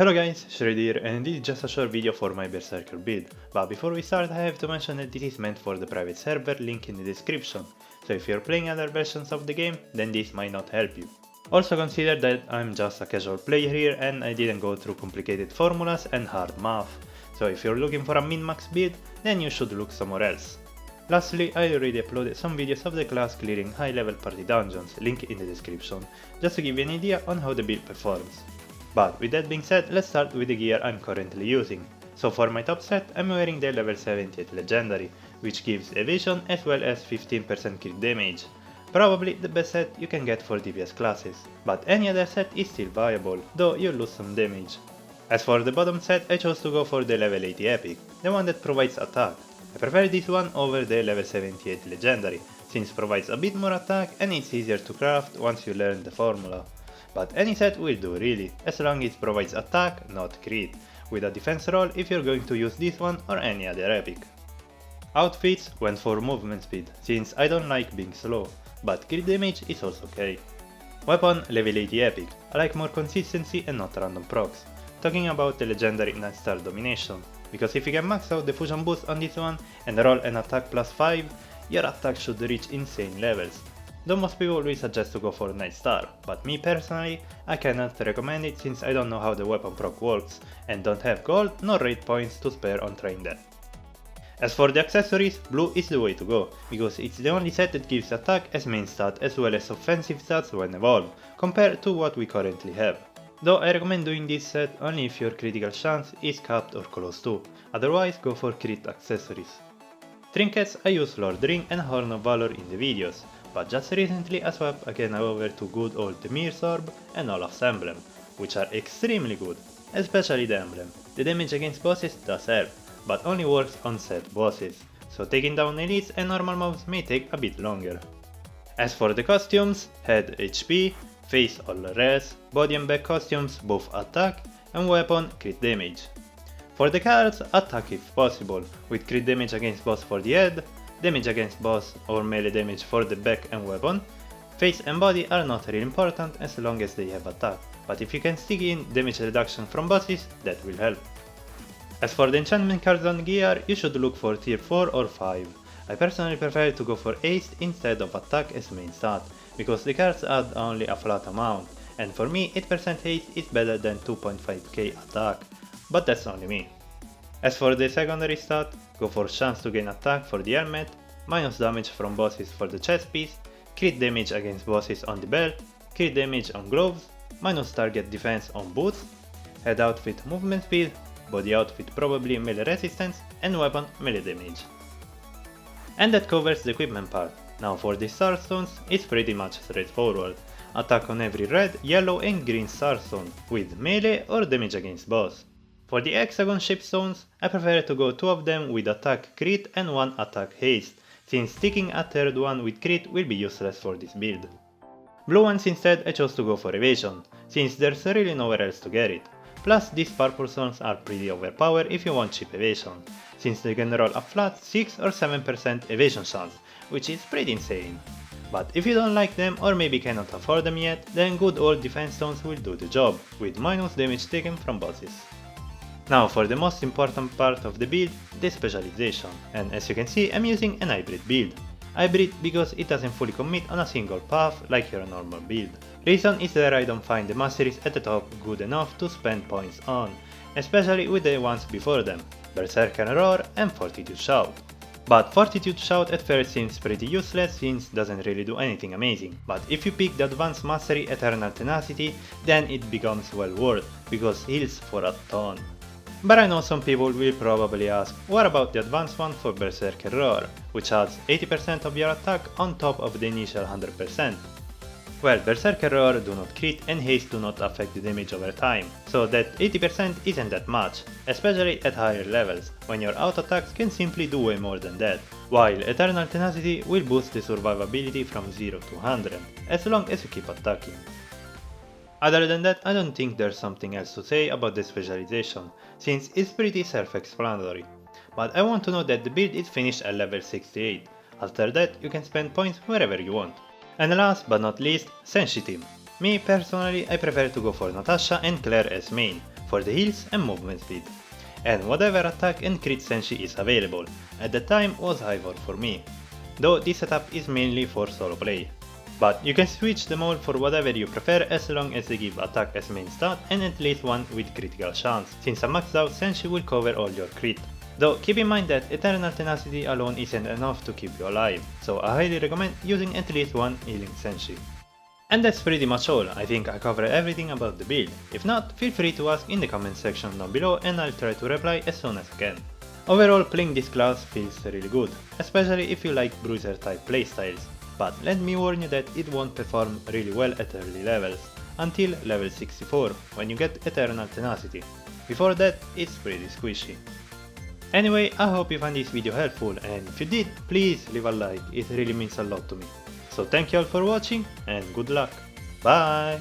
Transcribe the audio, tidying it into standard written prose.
Hello guys, Shred here, and this is just a short video for my Berserker build. But before we start, I have to mention that this is meant for the private server, link in the description. So if you're playing other versions of the game, then this might not help you. Also consider that I'm just a casual player here and I didn't go through complicated formulas and hard math. So if you're looking for a min-max build, then you should look somewhere else. Lastly, I already uploaded some videos of the class clearing high level party dungeons, link in the description, just to give you an idea on how the build performs. But with that being said, let's start with the gear I'm currently using. So for my top set, I'm wearing the level 78 legendary, which gives evasion as well as 15% crit damage. Probably the best set you can get for DPS classes, but any other set is still viable, though you'll lose some damage. As for the bottom set, I chose to go for the level 80 epic, the one that provides attack. I prefer this one over the level 78 legendary, since it provides a bit more attack and it's easier to craft once you learn the formula. But any set will do really, as long as it provides attack, not crit, with a defense roll if you're going to use this one or any other epic. Outfits went for movement speed, since I don't like being slow, but crit damage is also okay. Weapon level 80 epic, I like more consistency and not random procs. Talking about the legendary 9-star domination, because if you can max out the fusion boost on this one and roll an attack plus 5, your attack should reach insane levels. Though most people will suggest to go for 9-star, but me personally, I cannot recommend it since I don't know how the weapon proc works and don't have gold nor raid points to spare on trying that. As for the accessories, blue is the way to go, because it's the only set that gives attack as main stat as well as offensive stats when evolved, compared to what we currently have. Though I recommend doing this set only if your critical chance is capped or close to, otherwise go for crit accessories. Trinkets, I use Lord Ring and Horn of Valor in the videos, but just recently I swapped again over to good old Demir's Orb and Olaf's Emblem, which are extremely good, especially the Emblem. The damage against bosses does help, but only works on set bosses, so taking down elites and normal mobs may take a bit longer. As for the costumes, head HP, face all res, body and back costumes both attack, and weapon crit damage. For the cards, attack if possible, with crit damage against boss for the head, damage against boss or melee damage for the back and weapon. Face and body are not really important as long as they have attack, but if you can stick in damage reduction from bosses, that will help. As for the enchantment cards on gear, you should look for tier 4 or 5. I personally prefer to go for haste instead of attack as main stat, because the cards add only a flat amount, and for me 8% haste is better than 2.5k attack, but that's only me. As for the secondary stat, go for chance to gain attack for the helmet, minus damage from bosses for the chest piece, crit damage against bosses on the belt, crit damage on gloves, minus target defense on boots, head outfit movement speed, body outfit probably melee resistance, and weapon melee damage. And that covers the equipment part. Now for the starstones, it's pretty much straightforward. Attack on every red, yellow and green starstone, with melee or damage against boss. For the hexagon shaped stones, I prefer to go 2 of them with attack crit and 1 attack haste, since sticking a third one with crit will be useless for this build. Blue ones instead I chose to go for evasion, since there's really nowhere else to get it. Plus these purple stones are pretty overpowered if you want cheap evasion, since they can roll a flat 6 or 7% evasion chance, which is pretty insane. But if you don't like them or maybe cannot afford them yet, then good old defense stones will do the job, with minus damage taken from bosses. Now for the most important part of the build, the specialization, and as you can see I'm using an hybrid build. Hybrid because it doesn't fully commit on a single path like your normal build. Reason is that I don't find the Masteries at the top good enough to spend points on, especially with the ones before them, Berserker Roar and Fortitude Shout. But Fortitude Shout at first seems pretty useless since doesn't really do anything amazing, but if you pick the advanced mastery Eternal Tenacity, then it becomes well worth, because heals for a ton. But I know some people will probably ask, what about the advanced one for Berserker Roar, which adds 80% of your attack on top of the initial 100%? Well, Berserker Roar do not crit and haste do not affect the damage over time, so that 80% isn't that much, especially at higher levels, when your auto attacks can simply do way more than that, while Eternal Tenacity will boost the survivability from 0 to 100, as long as you keep attacking. Other than that, I don't think there's something else to say about the specialization, since it's pretty self-explanatory. But I want to know that the build is finished at level 68, after that you can spend points wherever you want. And last but not least, Senshi team. Me personally, I prefer to go for Natasha and Claire as main, for the heals and movement speed. And whatever attack and crit senshi is available, at the time was Ivor for me, though this setup is mainly for solo play. But you can switch them all for whatever you prefer as long as they give attack as main stat and at least one with critical chance, since a maxed out senshi will cover all your crit. Though keep in mind that Eternal Tenacity alone isn't enough to keep you alive, so I highly recommend using at least one healing senshi. And that's pretty much all. I think I covered everything about the build. If not, feel free to ask in the comment section down below and I'll try to reply as soon as I can. Overall, playing this class feels really good, especially if you like bruiser type playstyles, but let me warn you that it won't perform really well at early levels, until level 64, when you get Eternal Tenacity. Before that, it's pretty squishy. Anyway, I hope you found this video helpful, and if you did, please leave a like, it really means a lot to me. So thank you all for watching, and good luck. Bye!